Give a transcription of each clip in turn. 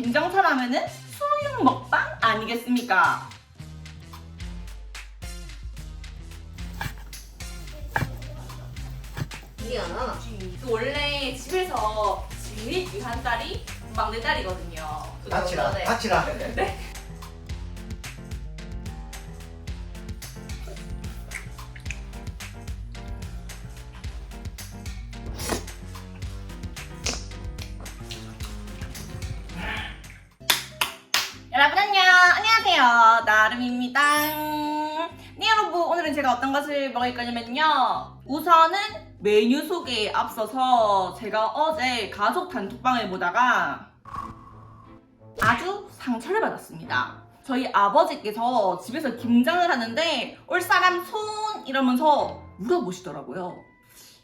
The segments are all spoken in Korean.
김정철 하면은 수육 먹방 아니겠습니까? 미안하다. 원래 집에서 제일 귀한 딸이 막내딸이거든요. 다치라. 네. 여러분 안녕하세요. 나름입니다. 네 여러분, 오늘은 제가 어떤 것을 먹을 거냐면요, 우선은 메뉴 소개에 앞서서 제가 어제 가족 단톡방을 보다가 아주 상처를 받았습니다. 저희 아버지께서 집에서 김장을 하는데 올 사람 손 이러면서 물어보시더라고요.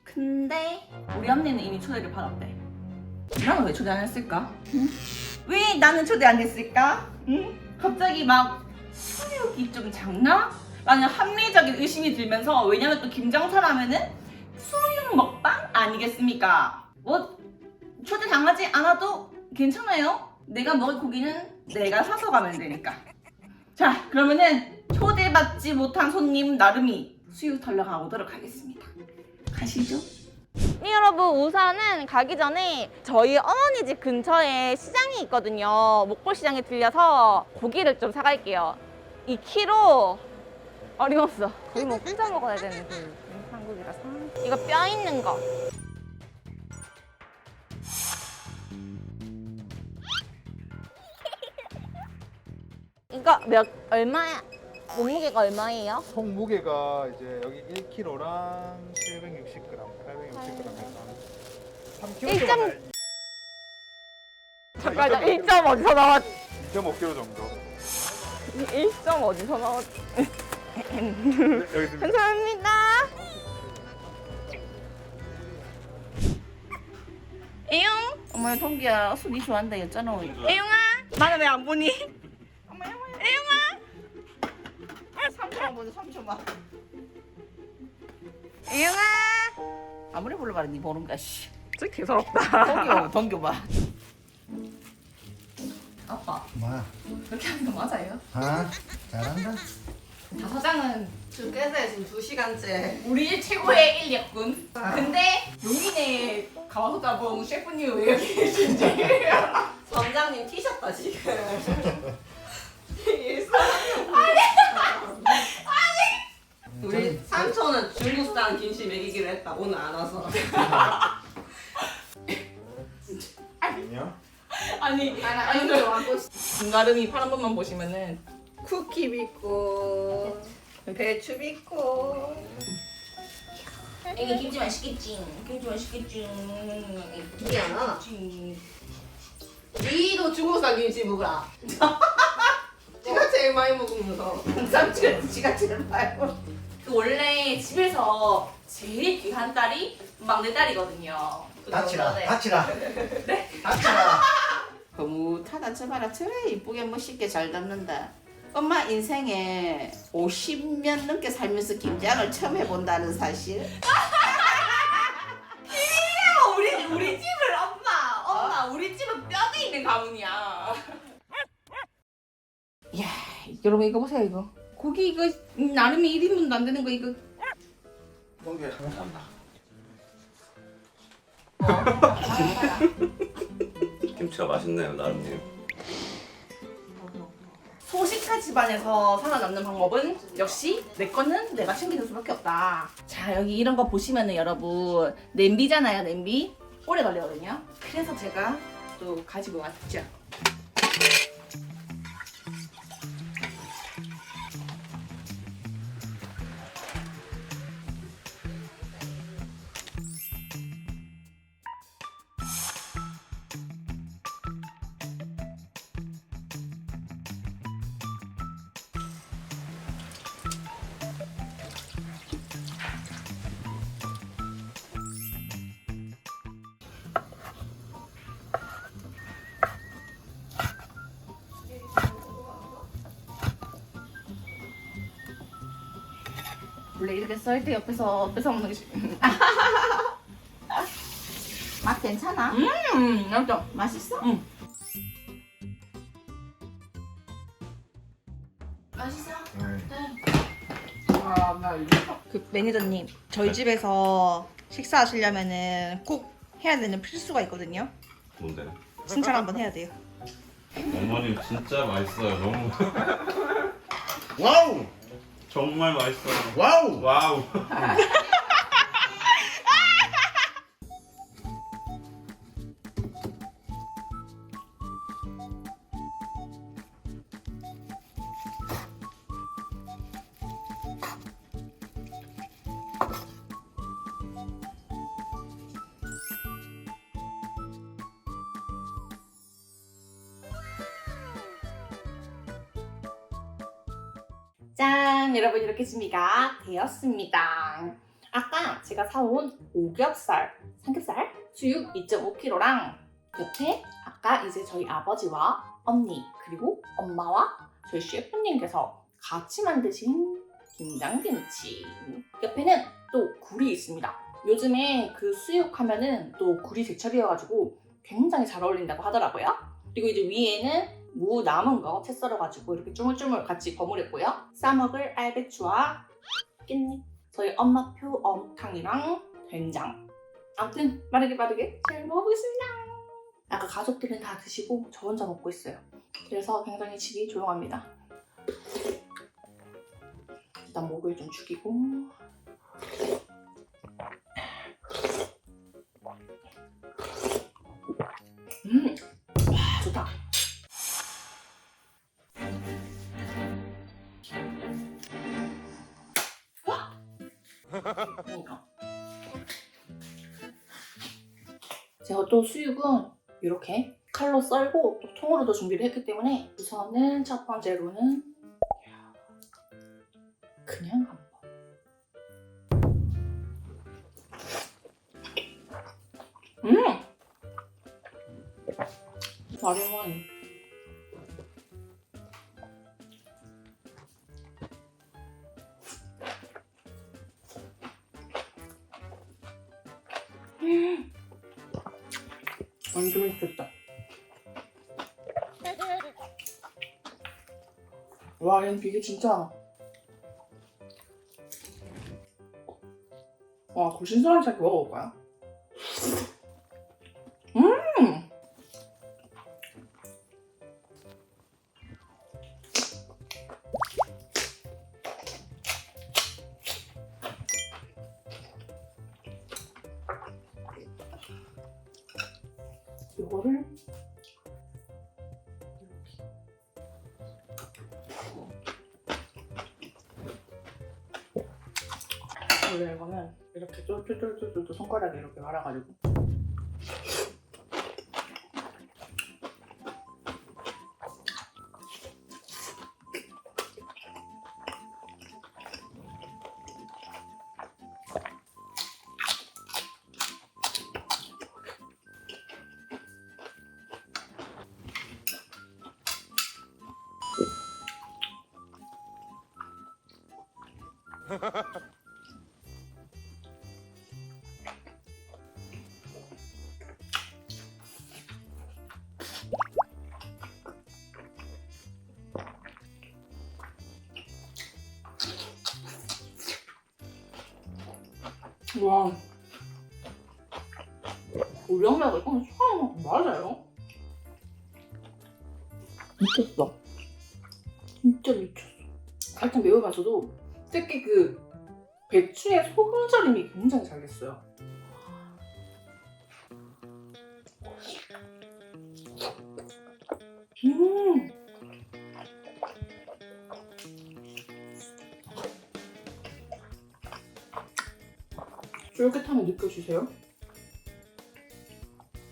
근데 우리 언니는 이미 초대를 받았대. 나는 왜 초대 안 했을까? 응? 왜 나는 초대 안 했을까? 응? 갑자기 막 수육이 좀 작나? 라는 합리적인 의심이 들면서, 왜냐면 또 김정철 하면은 수육 먹방 아니겠습니까? 뭐 초대 당하지 않아도 괜찮아요. 내가 먹을 고기는 내가 사서 가면 되니까. 자, 그러면은 초대받지 못한 손님 나름이 수육 털러 가보도록 하겠습니다. 가시죠. 네 여러분, 우선은 가기 전에 저희 어머니 집 근처에 시장이 있거든요. 목골시장에 들려서 고기를 좀 사갈게요. 2kg 어림없어. 거의 뭐 혼자 먹어야 되는 그 한국이라서. 이거 뼈 있는 거. 이거 얼마야? 몸무게가 얼마예요? 총 무게가 이제 여기 1kg랑 760g, 860g 해서 3kg 정도. 잠깐만, 1점 어디서 나왔지? 2.5kg 정도. 1점 어디서 나왔지? 여기 있습니다. 감사합니다. 애용? 엄마 동기야 술이 좋아한다 했잖아. 애용아? 나는 왜 안 보니? 애용아? 3초만 보자, 3초만. 애용아? 아무리 불러봐라 니 모른가 씨. 진짜 개서럽다. 동교 봐. 아빠, 뭐야? 그렇게 하는 거 맞아요? 아, 잘한다. 사장은 주께서 지금 2시간째. 우리 집 최고의 인력군. 근데 용인에 가와서 본 셰프님 왜 여기 계신지. 선장님 티셨다 지금. 우리 삼촌은 중국산 김치 먹이기로 했다. 오늘 안 와서. 아니요. 아니 아니 왔고 나름이 팔 한 번만 보시면은 쿠키 빚고 배추 빚고. 이게 김치 맛있겠지. 김치 맛있겠지. 미안하다. 니도 중국산 김치 먹으라. 지가 제일 많이 먹으면서. 삼촌 지가 제일 많이 먹어. 원래 집에서 제일 귀한 딸이 막내딸이거든요. 다치라. 네? 다치라. 너무 타다 쳐봐라. 저래 이쁘게 멋있게 잘 담는다. 엄마 인생에 50년 넘게 살면서 김장을 처음 해본다는 사실. 우리 집을 엄마 우리 집은 뼈대 있는 가문이야. 이야, 여러분 이거 보세요. 이거 고기 이거 나름이 1인분도 안 되는 거 이거. 동규야, 한다. 김치가 맛있네요, 나름님. 소식가 집안에서 살아남는 방법은 역시 내 거는 내가 챙기는 수밖에 없다. 자, 여기 이런 거 보시면은 여러분 냄비잖아요. 냄비 오래 걸리거든요. 그래서 제가 또 가지고 왔죠. 원래 이렇게 썰 때 옆에서 뺏어 먹는 게 맛 괜찮아? 맛있어? 맛있어? 응. 맛있어? 네. 아나 이거 그 매니저님, 저희 집에서 식사하시려면은 꼭 해야 되는 필수가 있거든요. 뭔데? 칭찬 한번 해야 돼요. 어머님 진짜 맛있어요. 너무 와우! 정말 맛있어요. 와우! 와우. 짠! 여러분 이렇게 준비가 되었습니다. 아까 제가 사온 오겹살, 삼겹살, 수육 2.5kg랑 옆에 아까 이제 저희 아버지와 언니 그리고 엄마와 저희 셰프님께서 같이 만드신 김장김치, 옆에는 또 굴이 있습니다. 요즘에 그 수육 하면은 또 굴이 제철이어가지고 굉장히 잘 어울린다고 하더라고요. 그리고 이제 위에는 무 남은 거 채 썰어가지고 이렇게 쭈물쭈물 같이 버무렸고요. 싸먹을 알배추와 깻잎, 저희 엄마표 어묵탕이랑 된장. 아무튼 빠르게 잘 먹어보겠습니다. 아까 가족들은 다 드시고 저 혼자 먹고 있어요. 그래서 굉장히 집이 조용합니다. 일단 목을 좀 죽이고. 와 좋다. 그러니까. 제가 또 수육은 이렇게 칼로 썰고 또 통으로도 준비를 했기 때문에 우선은 첫 번째로는 그냥 한번 마리만 완전 맛있겠다. 와, 얘는 비계 진짜 많아. 와, 그 신선한 차게 먹어볼까요? 요거를 원래 이거는 이렇게 쫄쫄쫄쫄쫄 손가락에 이렇게 말아가지고 와, 우리 엄마가 이건 처음 맞아요? 미쳤어. 진짜 미쳤어. 살짝 매우면서도 특히 그 배추의 소금절임이 굉장히 잘 됐어요. 쫄깃함이 느껴지세요?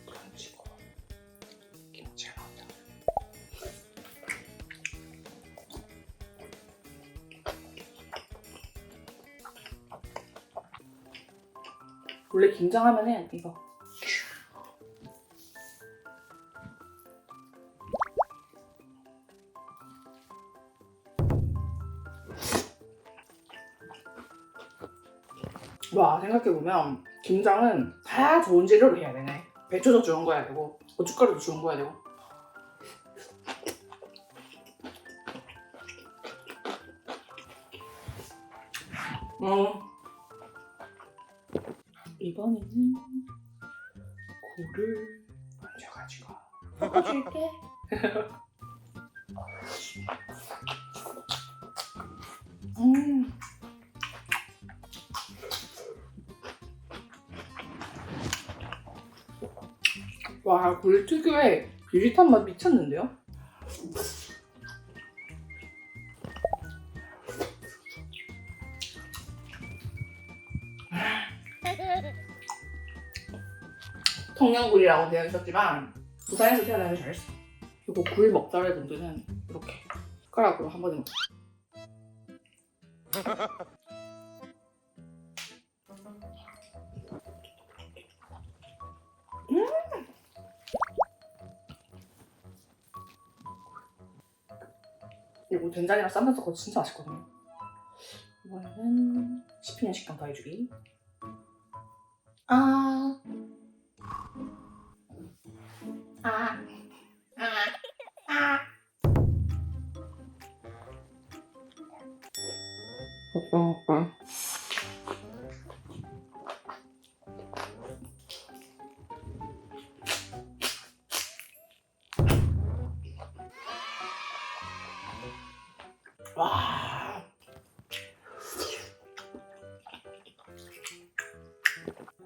그렇지고 김치를 넣자. 원래 김장하면은 이거 와, 생각해보면 김장은 다 좋은 재료로 해야 되네. 배추도 좋은 거야 되고 고춧가루도 좋은 거야 되고. 이번에는 굴을 얹어가지고 섞어줄게. 와, 굴 특유의 비릿한 맛 미쳤는데요? 청양굴이라고 되어 있었지만 부산에서 태어나서 잘했어. 이거 굴 먹자는 분들은 이렇게 숟가락으로 한 번에 먹어. 그리고 된장이랑 쌈장 섞어도 진짜 맛있거든요. 이번에는 10년 식감 더해주기. 와.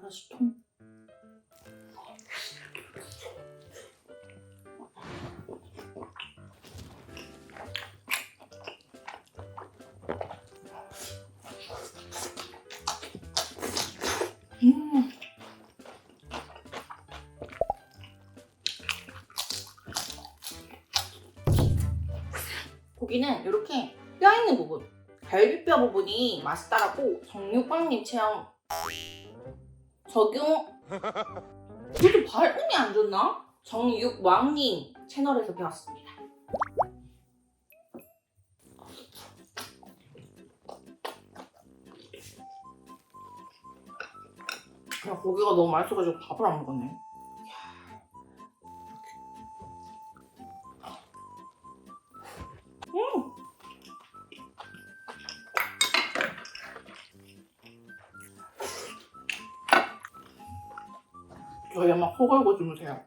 맛있다. 고기는 이렇게 뼈 있는 부분, 갈비뼈 부분이 맛있다라고 정육빵님 체험 적용. 요즘 발음이 안 좋나? 정육왕님 채널에서 배웠습니다. 그냥 고기가 너무 맛있어가지고 밥을 안 먹었네. 저희 엄마 코 걸고 주무세요.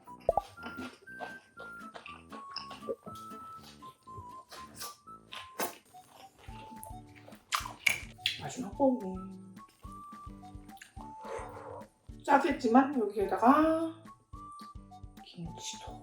마지막으로 짜겠지만 여기에다가 김치도.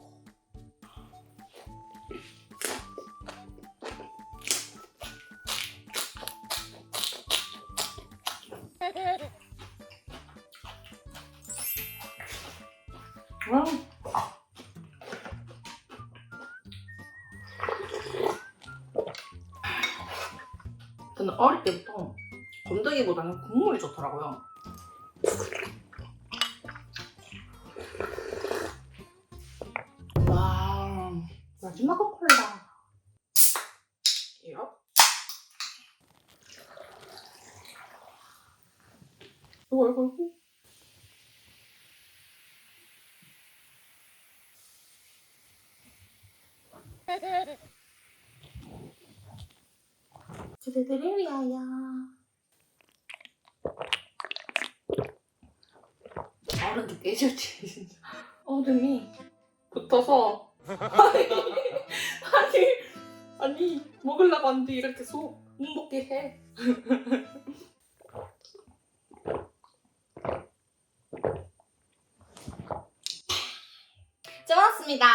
저는 어릴 때부터 건더기보다는 국물이 좋더라고요. 와, 마지막은 콜라. 이거? 이거. 그대들을 위하여. 어른도 깨졌지 진짜. 어른이 붙어서 아니 먹으려고 하는데 이렇게 속 못 먹게 해. 잘 왔습니다.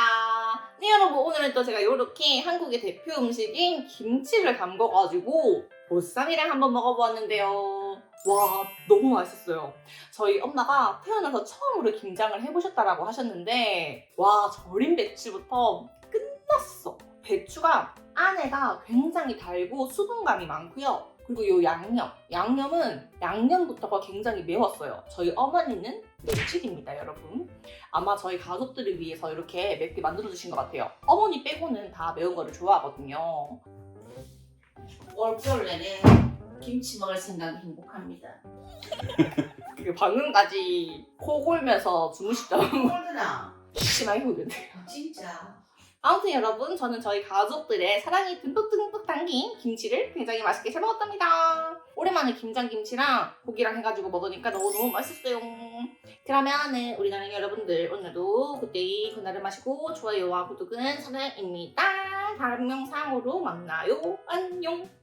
네 여러분, 오늘은 또 제가 이렇게 한국의 대표 음식인 김치를 담궈가지고 보쌈이랑 한번 먹어보았는데요. 와, 너무 맛있었어요. 저희 엄마가 태어나서 처음으로 김장을 해보셨다라고 하셨는데 와, 절인 배추부터 끝났어. 배추가 안에가 굉장히 달고 수분감이 많고요. 그리고 요 양념은 양념부터가 굉장히 매웠어요. 저희 어머니는 맵찔입니다, 여러분. 아마 저희 가족들을 위해서 이렇게 맵게 만들어주신 것 같아요. 어머니 빼고는 다 매운 거를 좋아하거든요. 올겨울 내내 김치 먹을 생각이 행복합니다. 방금까지 코 골면서 주무시다고 꼴드나 심하게 울는데요. 진짜 아무튼 여러분, 저는 저희 가족들의 사랑이 듬뿍듬뿍 담긴 김치를 굉장히 맛있게 잘 먹었답니다. 오랜만에 김장김치랑 고기랑 해가지고 먹으니까 너무너무 맛있었어요. 그러면은 우리 나는 여러분들 오늘도 굿데이 그날을 마시고 좋아요와 구독은 사랑입니다. 다른 영상으로 만나요. 안녕.